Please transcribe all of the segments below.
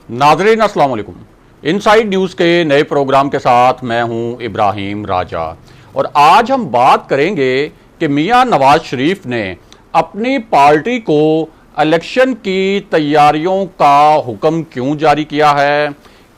नाजरीन अस्सलाम वालेकुम। इनसाइड न्यूज़ के नए प्रोग्राम के साथ मैं हूं इब्राहिम राजा और आज हम बात करेंगे कि मियां नवाज शरीफ ने अपनी पार्टी को इलेक्शन की तैयारियों का हुक्म क्यों जारी किया है।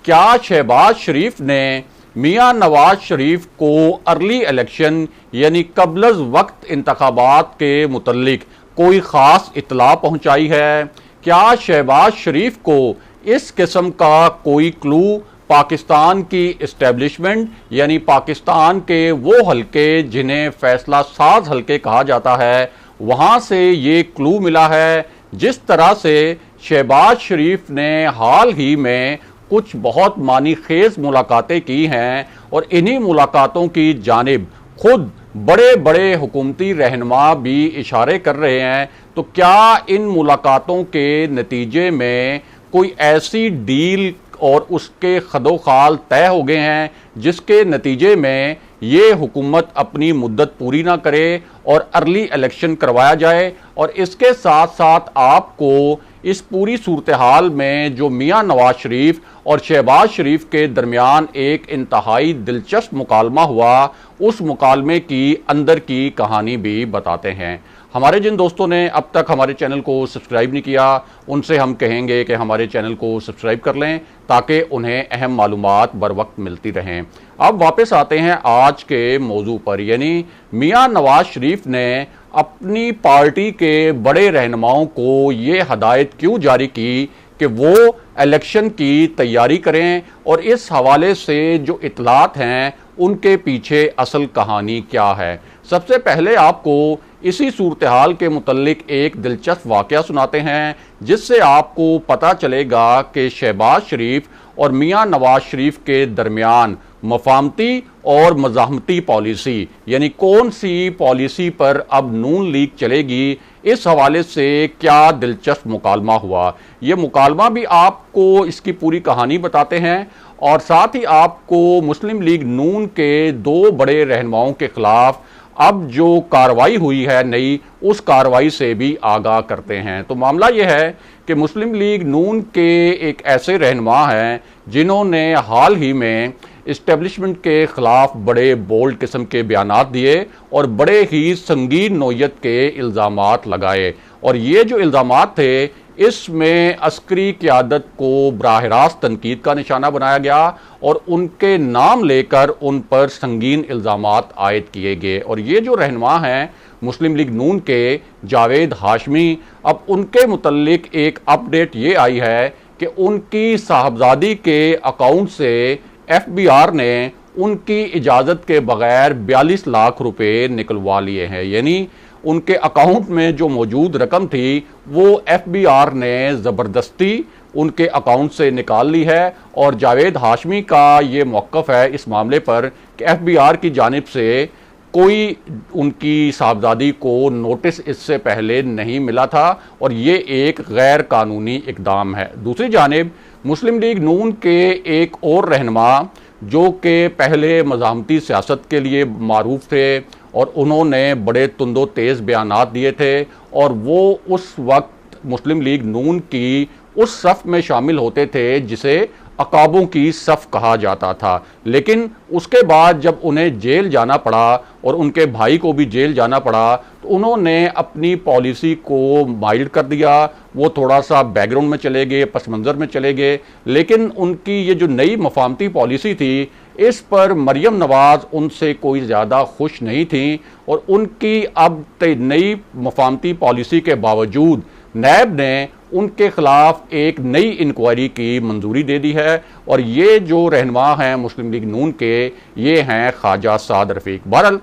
क्या शहबाज शरीफ ने मियां नवाज शरीफ को अर्ली इलेक्शन यानी कबल वक्त इंतखाबात के मुतल्लिक कोई ख़ास इत्तला पहुंचाई है। क्या शहबाज शरीफ को इस किस्म का कोई क्लू पाकिस्तान की इस्टेब्लिशमेंट यानी पाकिस्तान के वो हलके जिन्हें फैसला साज हलके कहा जाता है वहां से ये क्लू मिला है। जिस तरह से शहबाज शरीफ ने हाल ही में कुछ बहुत मानी खेज मुलाकातें की हैं और इन्हीं मुलाकातों की जानिब खुद बड़े बड़े हुकूमती रहनुमा भी इशारे कर रहे हैं, तो क्या इन मुलाकातों के नतीजे में कोई ऐसी डील और उसके खदोखाल तय हो गए हैं जिसके नतीजे में ये हुकूमत अपनी मुद्दत पूरी ना करे और अर्ली इलेक्शन करवाया जाए। और इसके साथ साथ आपको इस पूरी सूरत हाल में जो मियां नवाज शरीफ और शहबाज शरीफ के दरमियान एक इंतहाई दिलचस्प मुकालमा हुआ, उस मुकालमे की अंदर की कहानी भी बताते हैं। हमारे जिन दोस्तों ने अब तक हमारे चैनल को सब्सक्राइब नहीं किया उनसे हम कहेंगे कि हमारे चैनल को सब्सक्राइब कर लें ताकि उन्हें अहम मालूमात बर वक्त मिलती रहें। अब वापस आते हैं आज के मौजू पर, यानी मियां नवाज शरीफ ने अपनी पार्टी के बड़े रहनुमाओं को ये हदायत क्यों जारी की कि वो इलेक्शन की तैयारी करें और इस हवाले से जो इतलात हैं उनके पीछे असल कहानी क्या है। सबसे पहले आपको इसी सूरत हाल के मुतल्लिक एक दिलचस्प वाक़या सुनाते हैं जिससे आपको पता चलेगा कि शहबाज शरीफ और मियां नवाज शरीफ के दरमियान मफाहमती और मज़ाहमती पॉलिसी यानी कौन सी पॉलिसी पर अब नून लीग चलेगी, इस हवाले से क्या दिलचस्प मुकालमा हुआ। ये मुकालमा भी आपको इसकी पूरी कहानी बताते हैं और साथ ही आपको मुस्लिम लीग नून के दो बड़े रहनुमाओं के खिलाफ अब जो कार्रवाई हुई है नई, उस कार्रवाई से भी आगाह करते हैं। तो मामला यह है कि मुस्लिम लीग नून के एक ऐसे रहनुमा हैं जिन्होंने हाल ही में इस्टेब्लिशमेंट के खिलाफ बड़े बोल्ड किस्म के बयानात दिए और बड़े ही संगीन नौयत के इल्ज़ामात लगाए। और ये जो इल्ज़ामात थे इसमें अस्करी क़यादत को बराह रास्त तनकीद का निशाना बनाया गया और उनके नाम लेकर उन पर संगीन इल्ज़ामात आयद किए गए। और ये जो रहनुमा हैं मुस्लिम लीग नून के जावेद हाशमी, अब उनके मुतल्लिक एक अपडेट ये आई है कि उनकी साहबजादी के अकाउंट से FBI ने उनकी इजाज़त के बगैर 42 लाख रुपए निकलवा लिए हैं। यानी उनके अकाउंट में जो मौजूद रकम थी वो FBI ने ज़बरदस्ती उनके अकाउंट से निकाल ली है। और जावेद हाशमी का ये मौक़िफ़ है इस मामले पर कि FBI की जानिब से कोई उनकी साहबजादी को नोटिस इससे पहले नहीं मिला था और ये एक गैर कानूनी इक़दाम है। दूसरी जानिब मुस्लिम लीग नून के एक और रहनुमा जो कि पहले मज़ाहमती सियासत के लिए मारूफ थे और उन्होंने बड़े तुंदो तेज़ बयानात दिए थे और वो उस वक्त मुस्लिम लीग नून की उस सफ़ में शामिल होते थे जिसे अकाबों की सफ़ कहा जाता था। लेकिन उसके बाद जब उन्हें जेल जाना पड़ा और उनके भाई को भी जेल जाना पड़ा तो उन्होंने अपनी पॉलिसी को माइल्ड कर दिया, वो थोड़ा सा बैकग्राउंड में चले गए, पस मंज़र में चले गए। लेकिन उनकी ये जो नई मफाहमती पॉलिसी थी इस पर मरियम नवाज़ उनसे कोई ज़्यादा खुश नहीं थी और उनकी अब नई मफाहमती पॉलिसी के बावजूद नैब ने उनके खिलाफ एक नई इंक्वायरी की मंजूरी दे दी है। और ये जो रहनुमा हैं मुस्लिम लीग नून के, ये हैं ख्वाजा साद रफ़ीक। बहरहाल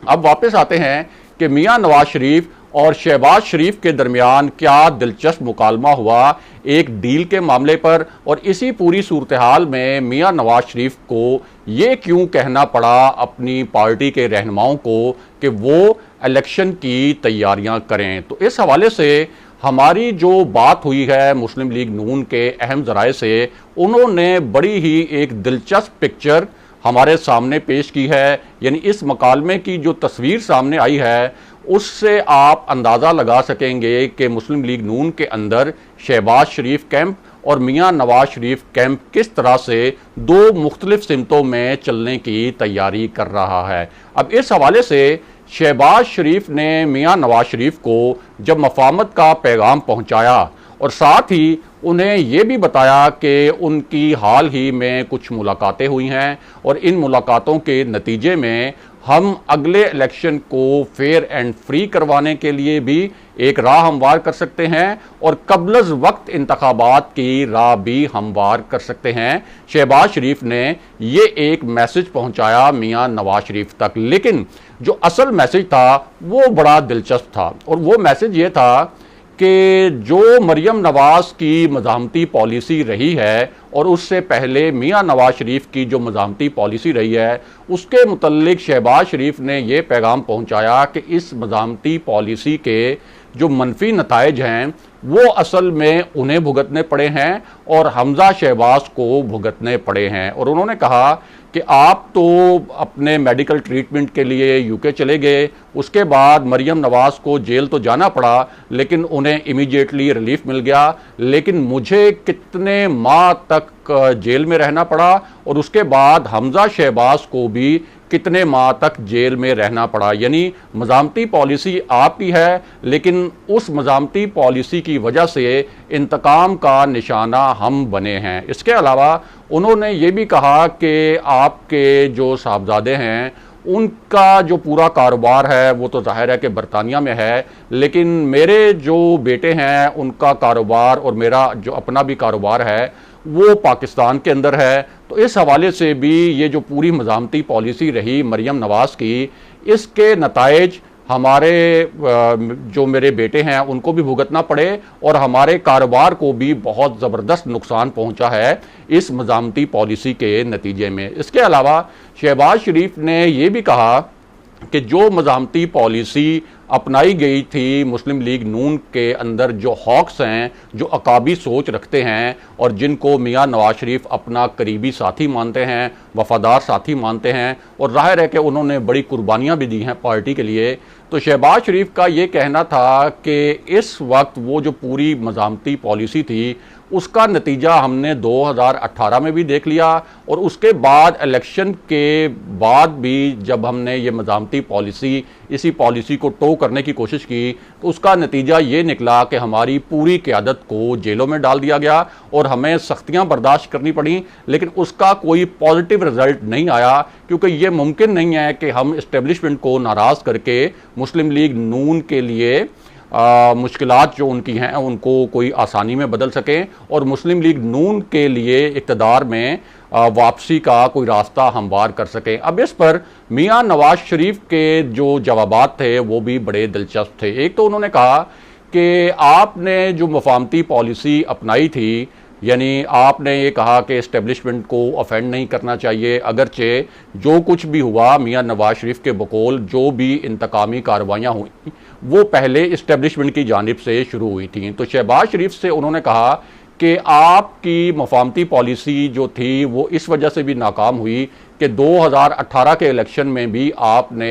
अब वापस आते हैं कि मियां नवाज शरीफ और शहबाज शरीफ के दरमियान क्या दिलचस्प मुकालमा हुआ एक डील के मामले पर। और इसी पूरी सूरत हाल में मियां नवाज शरीफ को ये क्यों कहना पड़ा अपनी पार्टी के रहनुमाओं को कि वो इलेक्शन की तैयारियां करें। तो इस हवाले से हमारी जो बात हुई है मुस्लिम लीग नून के अहम ज़राए से, उन्होंने बड़ी ही एक दिलचस्प पिक्चर हमारे सामने पेश की है। यानी इस मकालमे की जो तस्वीर सामने आई है उससे आप अंदाज़ा लगा सकेंगे कि मुस्लिम लीग नून के अंदर शहबाज शरीफ कैंप और मियां नवाज शरीफ कैंप किस तरह से दो मुख्तलिफ सिमतों में चलने की तैयारी कर रहा है। अब इस हवाले से शहबाज शरीफ ने मियां नवाज शरीफ को जब मफाहमत का पैगाम पहुंचाया और साथ ही उन्हें यह भी बताया कि उनकी हाल ही में कुछ मुलाकातें हुई हैं और इन मुलाकातों के नतीजे में हम अगले इलेक्शन को फेयर एंड फ्री करवाने के लिए भी एक राह हमवार कर सकते हैं और कबलज वक्त इंतखाबात की राह भी हमवार कर सकते हैं। शहबाज शरीफ ने ये एक मैसेज पहुंचाया मियां नवाज शरीफ तक, लेकिन जो असल मैसेज था वो बड़ा दिलचस्प था और वो मैसेज ये था कि जो मरियम नवाज की मज़ाहमती पॉलिसी रही है और उससे पहले मियां नवाज शरीफ की जो मज़ाहमती पॉलिसी रही है उसके मुतल्लिक शहबाज शरीफ ने यह पैगाम पहुंचाया कि इस मज़ाहमती पॉलिसी के जो मनफी नताइज हैं वो असल में उन्हें भुगतने पड़े हैं और हमजा शहबाज को भुगतने पड़े हैं। और उन्होंने कहा कि आप तो अपने मेडिकल ट्रीटमेंट के लिए यूके चले गए, उसके बाद मरियम नवाज को जेल तो जाना पड़ा लेकिन उन्हें इमीडिएटली रिलीफ मिल गया, लेकिन मुझे कितने माह तक जेल में रहना पड़ा और उसके बाद हमजा शहबाज को भी कितने माह तक जेल में रहना पड़ा। यानी मज़ाहमती पॉलिसी आपकी है लेकिन उस मज़ाहमती पॉलिसी की वजह से इंतकाम का निशाना हम बने हैं। इसके अलावा उन्होंने ये भी कहा कि आपके जो साहबजादे हैं उनका जो पूरा कारोबार है वो तो जाहिर है कि बरतानिया में है, लेकिन मेरे जो बेटे हैं उनका कारोबार और मेरा जो अपना भी कारोबार है वो पाकिस्तान के अंदर है। तो इस हवाले से भी ये जो पूरी मज़ाहमती पॉलिसी रही मरियम नवाज की, इसके नताइज हमारे जो मेरे बेटे हैं उनको भी भुगतना पड़े और हमारे कारोबार को भी बहुत ज़बरदस्त नुकसान पहुंचा है इस मज़ाहमती पॉलिसी के नतीजे में। इसके अलावा शहबाज शरीफ ने यह भी कहा कि जो मज़ाहमती पॉलिसी अपनाई गई थी मुस्लिम लीग नून के अंदर जो हॉक्स हैं, जो अकाबी सोच रखते हैं और जिनको मियां नवाज शरीफ अपना करीबी साथी मानते हैं, वफादार साथी मानते हैं और जाहिर है कि उन्होंने बड़ी कुर्बानियां भी दी हैं पार्टी के लिए, तो शहबाज शरीफ का ये कहना था कि इस वक्त वो जो पूरी मज़ाहमती पॉलिसी थी उसका नतीजा हमने 2018 में भी देख लिया और उसके बाद इलेक्शन के बाद भी जब हमने ये मज़ाहमती पॉलिसी इसी पॉलिसी को टो करने की कोशिश की तो उसका नतीजा ये निकला कि हमारी पूरी क़यादत को जेलों में डाल दिया गया और हमें सख्तियां बर्दाश्त करनी पड़ी, लेकिन उसका कोई पॉजिटिव रिजल्ट नहीं आया क्योंकि ये मुमकिन नहीं है कि हम इस्टेब्लिशमेंट को नाराज़ करके मुस्लिम लीग नून के लिए मुश्किलात जो उनकी हैं उनको कोई आसानी में बदल सकें और मुस्लिम लीग नून के लिए इक़्तिदार में वापसी का कोई रास्ता हमवार कर सकें। अब इस पर मियां नवाज शरीफ के जो जवाबात थे वो भी बड़े दिलचस्प थे। एक तो उन्होंने कहा कि आपने जो मफाहमती पॉलिसी अपनाई थी, यानी आपने ये कहा कि इस्टेब्लिशमेंट को ऑफेंड नहीं करना चाहिए, अगरचे जो कुछ भी हुआ मियां नवाज शरीफ के बकौल जो भी इंतकामी कार्रवाइयाँ हुई वो पहले इस्टेब्लिशमेंट की जानिब से शुरू हुई थी। तो शहबाज शरीफ से उन्होंने कहा कि आपकी मफाहमती पॉलिसी जो थी वो इस वजह से भी नाकाम हुई कि 2018 के इलेक्शन में भी आपने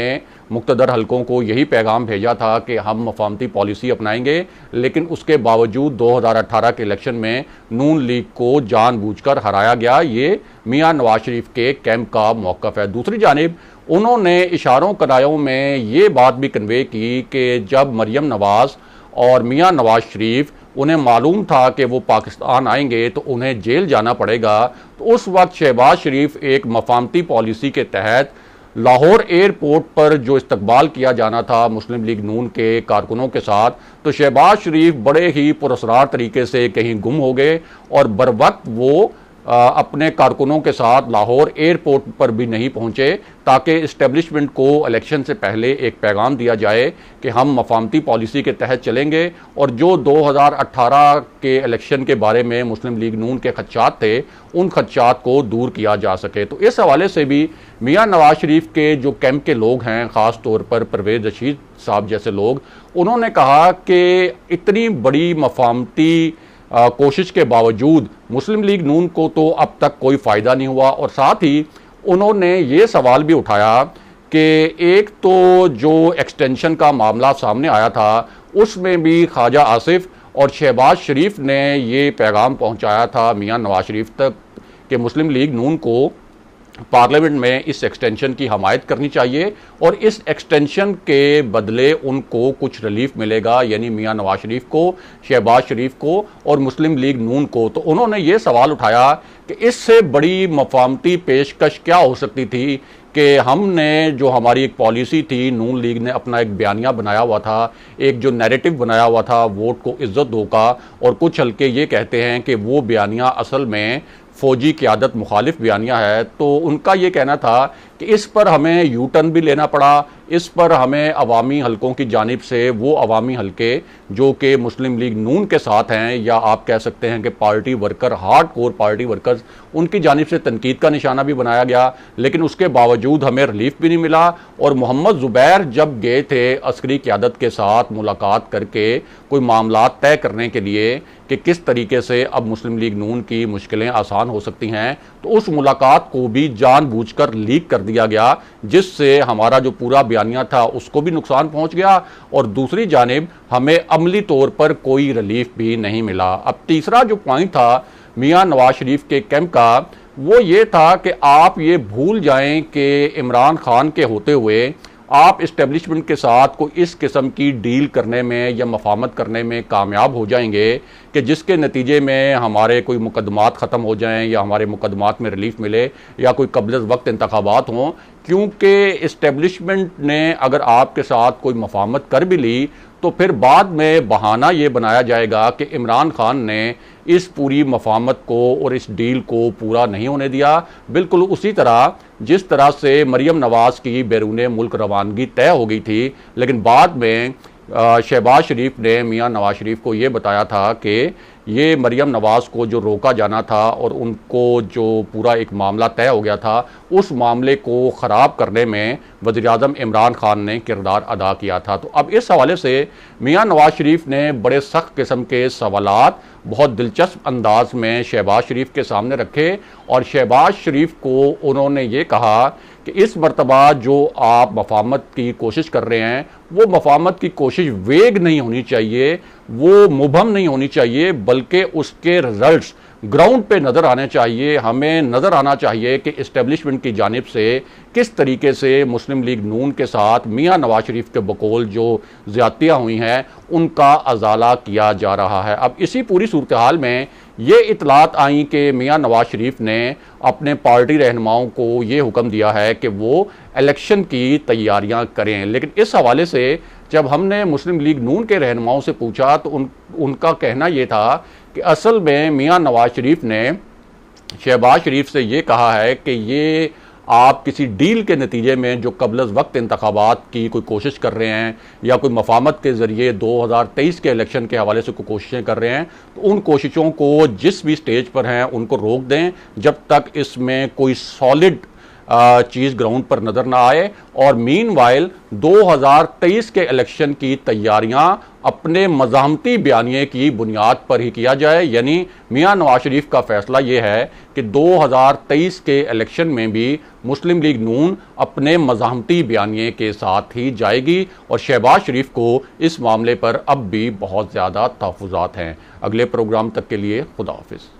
मुक़्तदर हलकों को यही पैगाम भेजा था कि हम मफाहमती पॉलिसी अपनाएंगे, लेकिन उसके बावजूद 2018 के इलेक्शन में नून लीग को जानबूझकर हराया गया। ये मियां नवाज शरीफ के कैंप का मौक़िफ़ है। दूसरी जानिब उन्होंने इशारों करायों में ये बात भी कन्वे की कि जब मरियम नवाज और मियां नवाज शरीफ उन्हें मालूम था कि वो पाकिस्तान आएंगे तो उन्हें जेल जाना पड़ेगा, तो उस वक्त शहबाज शरीफ एक मफाहमती पॉलिसी के तहत लाहौर एयरपोर्ट पर जो इस्तकबाल किया जाना था मुस्लिम लीग नून के कारकुनों के साथ, तो शहबाज शरीफ बड़े ही पुरस्कार तरीके से कहीं गुम हो गए और बर वक्त वो अपने कारकुनों के साथ लाहौर एयरपोर्ट पर भी नहीं पहुंचे ताकि इस्टेब्लिशमेंट को इलेक्शन से पहले एक पैगाम दिया जाए कि हम मफाहमती पॉलिसी के तहत चलेंगे और जो 2018 के इलेक्शन के बारे में मुस्लिम लीग नून के खदशात थे उन खदशात को दूर किया जा सके। तो इस हवाले से भी मियां नवाज शरीफ के जो कैंप के लोग हैं, ख़ास तौर पर परवेज़ रशीद साहब जैसे लोग, उन्होंने कहा कि इतनी बड़ी मफाहमती कोशिश के बावजूद मुस्लिम लीग नून को तो अब तक कोई फ़ायदा नहीं हुआ और साथ ही उन्होंने ये सवाल भी उठाया कि एक तो जो एक्सटेंशन का मामला सामने आया था उसमें भी ख्वाजा आसिफ और शहबाज शरीफ ने ये पैगाम पहुंचाया था मियां नवाज शरीफ तक कि मुस्लिम लीग नून को पार्लियामेंट में इस एक्सटेंशन की हमायत करनी चाहिए और इस एक्सटेंशन के बदले उनको कुछ रिलीफ मिलेगा, यानी मियां नवाज शरीफ को, शहबाज शरीफ को और मुस्लिम लीग नून को। तो उन्होंने ये सवाल उठाया कि इससे बड़ी मफामती पेशकश क्या हो सकती थी कि हमने जो हमारी एक पॉलिसी थी, नून लीग ने अपना एक बयानिया बनाया हुआ था, एक जो नैरेटिव बनाया हुआ था वोट को इज्जत दो का, और कुछ हल्के ये कहते हैं कि वो बयानिया असल में फौजी क़यादत मुखालिफ बयानिया है। तो उनका ये कहना था कि इस पर हमें यू टर्न भी लेना पड़ा, इस पर हमें अवामी हलकों की जानिब से, वो अवामी हलके जो कि मुस्लिम लीग नून के साथ हैं, या आप कह सकते हैं कि party worker, hard core party workers, उनकी जानिब से तनकीद का निशाना भी बनाया गया, लेकिन उसके बावजूद हमें रिलीफ भी नहीं मिला। और मोहम्मद ज़ुबैर जब गए थे अस्करी क़यादत के साथ मुलाकात करके कोई मामला तय करने के लिए कि किस तरीके से अब मुस्लिम लीग नून की मुश्किलें आसान हो सकती हैं, तो उस मुलाकात को भी जानबूझकर लीक कर दिया गया, जिससे हमारा जो पूरा बयानिया था उसको भी नुकसान पहुंच गया और दूसरी जानिब हमें अमली तौर पर कोई रिलीफ भी नहीं मिला। अब तीसरा जो पॉइंट था मियां नवाज शरीफ के कैंप का, वो ये था कि आप ये भूल जाएं कि इमरान खान के होते हुए आप इस्टेब्लिशमेंट के साथ कोई इस किस्म की डील करने में या मफामत करने में कामयाब हो जाएंगे कि जिसके नतीजे में हमारे कोई मुकदमात ख़त्म हो जाएं या हमारे मुकदमात में रिलीफ मिले या कोई कबल वक्त इंतखाबात हों। क्योंकि इस्टेब्लिशमेंट ने अगर आपके साथ कोई मफामत कर भी ली तो फिर बाद में बहाना ये बनाया जाएगा कि इमरान खान ने इस पूरी मफामत को और इस डील को पूरा नहीं होने दिया। बिल्कुल उसी तरह जिस तरह से मरियम नवाज की बैरून मुल्क रवानगी तय हो गई थी, लेकिन बाद में शहबाज शरीफ ने मियां नवाज शरीफ को ये बताया था कि ये मरियम नवाज को जो रोका जाना था और उनको जो पूरा एक मामला तय हो गया था, उस मामले को ख़राब करने में वज़ीर-ए-आज़म इमरान खान ने किरदार अदा किया था। तो अब इस हवाले से मियां नवाज शरीफ ने बड़े सख्त किस्म के सवालात बहुत दिलचस्प अंदाज में शहबाज शरीफ के सामने रखे और शहबाज शरीफ को उन्होंने ये कहा कि इस मरतबा जो आप मफामत की कोशिश कर रहे हैं, वो मफामत की कोशिश वेग नहीं होनी चाहिए, वो मुबहम नहीं होनी चाहिए, बल्कि उसके रिजल्ट्स ग्राउंड पे नज़र आने चाहिए। हमें नज़र आना चाहिए कि इस्टेब्लिशमेंट की जानिब से किस तरीके से मुस्लिम लीग नून के साथ मियां नवाज शरीफ के बकौल जो ज़्यादतियाँ हुई हैं उनका अजाला किया जा रहा है। अब इसी पूरी सूरत हाल में ये इतलात आई कि मियां नवाज शरीफ ने अपने पार्टी रहनुमाओं को ये हुक्म दिया है कि वो इलेक्शन की तैयारियां करें। लेकिन इस हवाले से जब हमने मुस्लिम लीग नून के रहनुमाओं से पूछा तो उनका कहना यह था कि असल में मियां नवाज शरीफ ने शहबाज शरीफ से ये कहा है कि ये आप किसी डील के नतीजे में जो कबल वक्त इंतखाबात की कोई कोशिश कर रहे हैं या कोई मफामत के ज़रिए 2023 के इलेक्शन के हवाले से कोई कोशिशें कर रहे हैं, तो उन कोशिशों को जिस भी स्टेज पर हैं उनको रोक दें जब तक इसमें कोई सॉलिड चीज़ ग्राउंड पर नज़र ना आए। और मीनवाइल 2023 के इलेक्शन की तैयारियां अपने मज़ाहमती बयानिए की बुनियाद पर ही किया जाए। यानी मियां नवाज शरीफ का फैसला यह है कि 2023 के इलेक्शन में भी मुस्लिम लीग नून अपने मज़ाहमती बयानिए के साथ ही जाएगी और शहबाज शरीफ को इस मामले पर अब भी बहुत ज़्यादा तहफ़्फ़ुज़ात हैं। अगले प्रोग्राम तक के लिए खुदा हाफिज़।